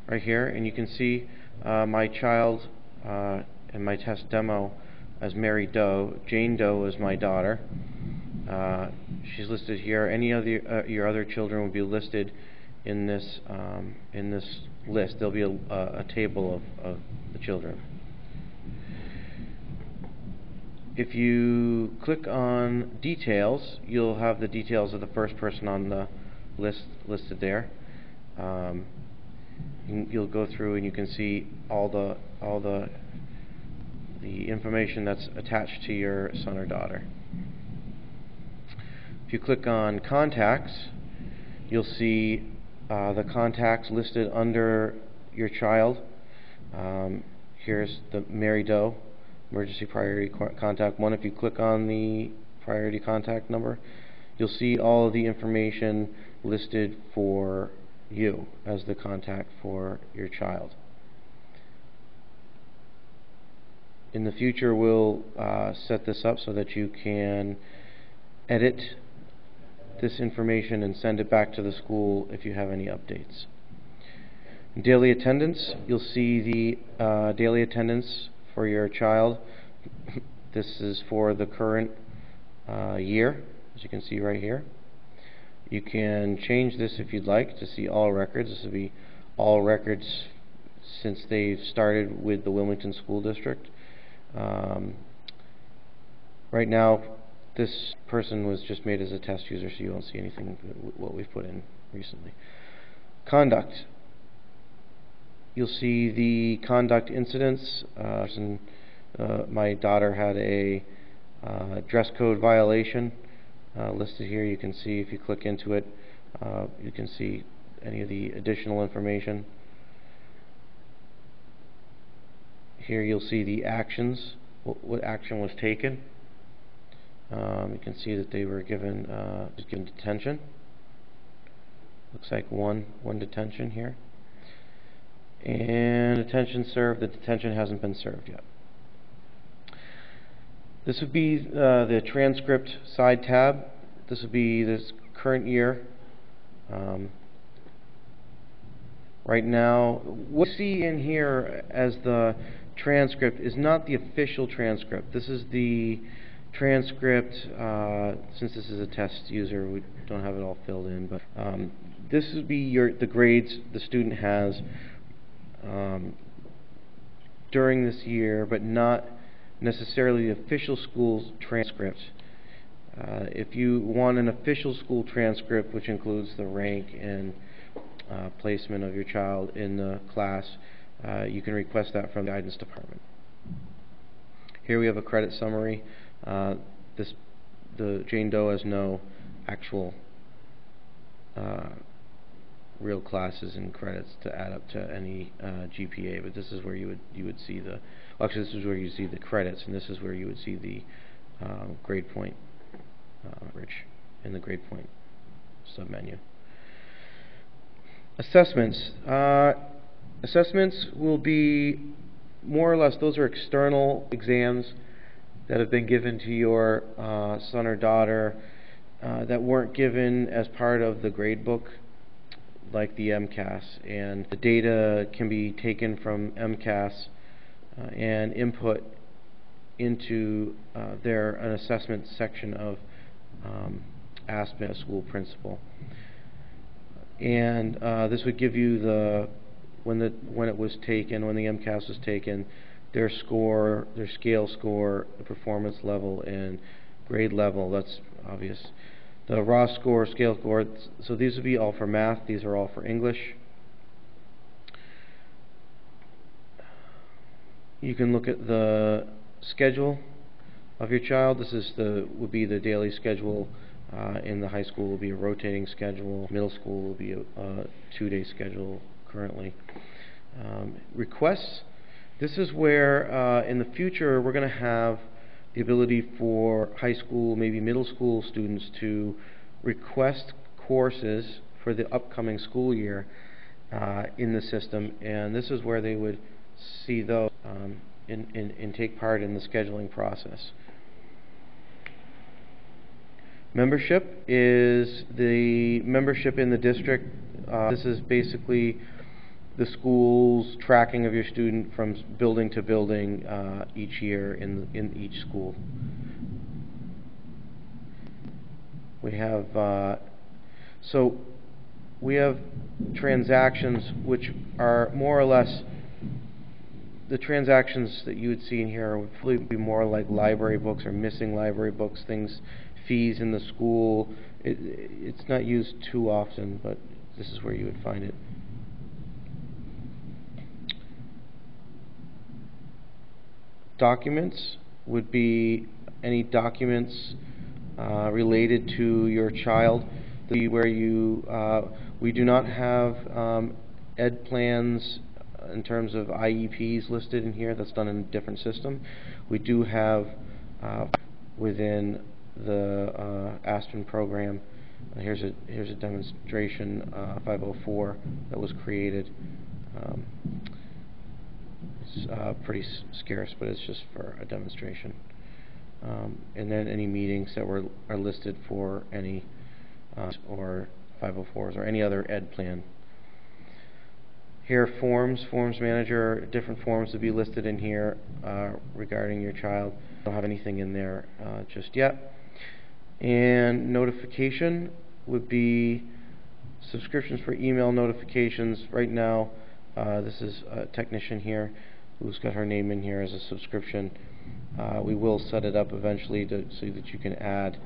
right here, and you can see my child in my test demo as Mary Doe. Jane Doe is my daughter. She's listed here. Any of your other children will be listed in this list. There'll be a table of the children. If you click on details, you'll have the details of the first person on the list listed there. You'll go through and you can see all the information that's attached to your son or daughter. If you click on contacts, you'll see the contacts listed under your child. Here's the Mary Doe emergency priority contact 1. If you click on the priority contact number, you'll see all of the information listed for you as the contact for your child. In the future, we'll set this up so that you can edit this information and send it back to the school if you have any updates. Daily attendance, you'll see the daily attendance for your child. This is for the current year, as you can see right here. You can change this if you'd like to see all records. This will be all records since they've started with the Wilmington School District. Right now, this person was just made as a test user, so you won't see anything what we've put in recently. Conduct. You'll see the conduct incidents. My daughter had a dress code violation listed here. You can see if you click into it, you can see any of the additional information. Here you'll see the actions, what action was taken. You can see that they were given detention. Looks like one detention here. And detention served. The detention hasn't been served yet. This would be the transcript side tab. This would be this current year. Right now, what you see in here as the transcript is not the official transcript. This is the transcript, since this is a test user, we don't have it all filled in, but this would be the grades the student has during this year, but not necessarily the official school's transcript. If you want an official school transcript, which includes the rank and placement of your child in the class, you can request that from the guidance department. Here we have a credit summary. The Jane Doe has no actual real classes and credits to add up to any GPA, but this is where you would see the actually this is where you see the credits, and this is where you would see the grade point in the grade point submenu. Assessments. Assessments will be more or less, those are external exams that have been given to your son or daughter that weren't given as part of the grade book, like the MCAS. And the data can be taken from MCAS and input into an assessment section of Aspen, a school principal. And this would give you when it was taken, when the MCAS was taken, their score, their scale score, the performance level, and grade level. That's obvious. The raw score, scale score. So these would be all for math. These are all for English. You can look at the schedule of your child. This is would be the daily schedule. In the high school will be a rotating schedule. Middle school will be a 2-day schedule currently. Requests. This is where in the future we're going to have the ability for high school, maybe middle school students to request courses for the upcoming school year in the system, and this is where they would see those and take part in the scheduling process. Membership is the membership in the district. This is basically the school's tracking of your student from building to building each year in each school. We have we have transactions which are more or less the transactions that you would see in here would probably be more like library books or missing library books, things, fees in the school. It's not used too often, but this is where you would find it. Documents would be any documents related to your child. Where you we do not have ed plans in terms of IEPs listed in here. That's done in a different system. We do have within the Aspen program. Here's a demonstration 504 that was created. It's pretty scarce, but it's just for a demonstration. And then any meetings that are listed for any or 504s or any other ed plan. Here, forms manager, different forms to be listed in here regarding your child. Don't have anything in there just yet. And notification would be subscriptions for email notifications. Right now, this is a technician here who's got her name in here as a subscription. We will set it up eventually so that you can add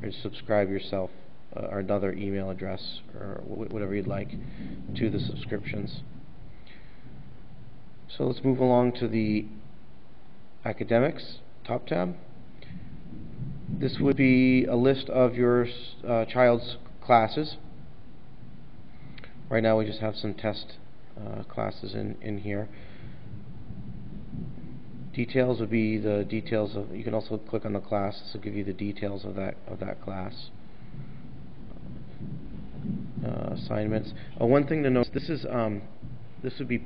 or subscribe yourself or another email address or whatever you'd like to the subscriptions. So let's move along to the academics top tab. This would be a list of your child's classes. Right now we just have some test classes in here. Details would be the details of. You can also click on the class. This will give you the details of that class. Assignments. One thing to note: this would be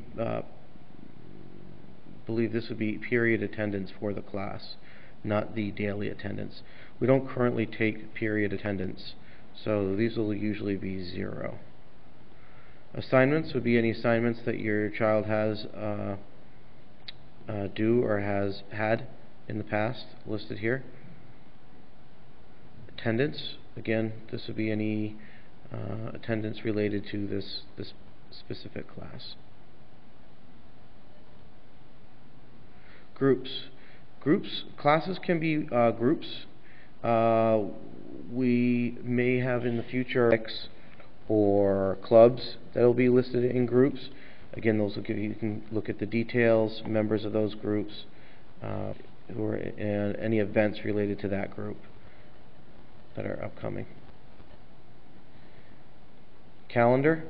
believe this would be period attendance for the class, not the daily attendance. We don't currently take period attendance, so these will usually be 0. Assignments would be any assignments that your child has due or has had in the past, listed here. Attendance, again, this would be any attendance related to this specific class. Groups, classes can be groups. We may have in the future or clubs that will be listed in groups. Again, those will give you can look at the details, members of those groups, and any events related to that group that are upcoming. Calendar.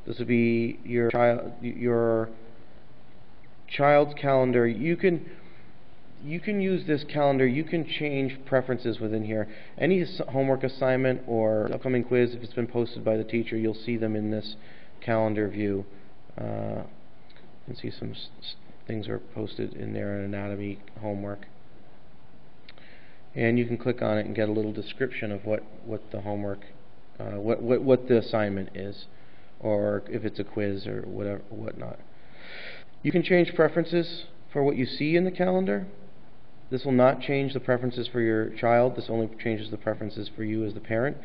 This would be your child's calendar. You can use this calendar. You can change preferences within here. Any homework assignment or upcoming quiz, if it's been posted by the teacher, you'll see them in this calendar view. You can see some things are posted in there, anatomy, homework. And you can click on it and get a little description of what the homework, what the assignment is, or if it's a quiz or whatnot. You can change preferences for what you see in the calendar. This will not change the preferences for your child. This only changes the preferences for you as the parent.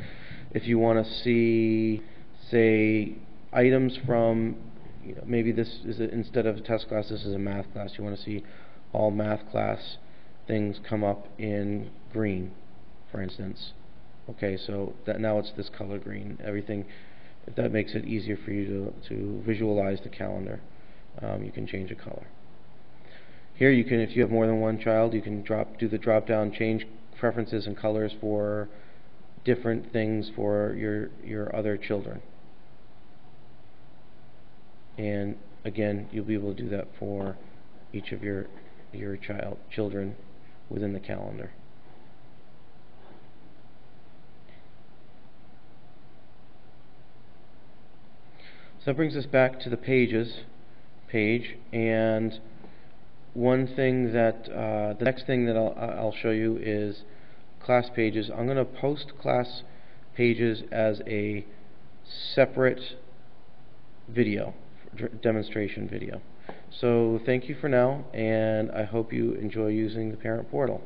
If you want to see, say, items from, maybe this is instead of a test class, this is a math class. You want to see all math class things come up in green, for instance. Okay, so that now it's this color green. Everything, if that makes it easier for you to visualize the calendar, you can change a color. Here you can, if you have more than one child, you can do the drop down, change preferences and colors for different things for your other children. And again, you'll be able to do that for each of your children within the calendar. So that brings us back to the pages page, and one thing that the next thing that I'll show you is class pages. I'm going to post class pages as a separate video demonstration video. So thank you for now, and I hope you enjoy using the parent portal.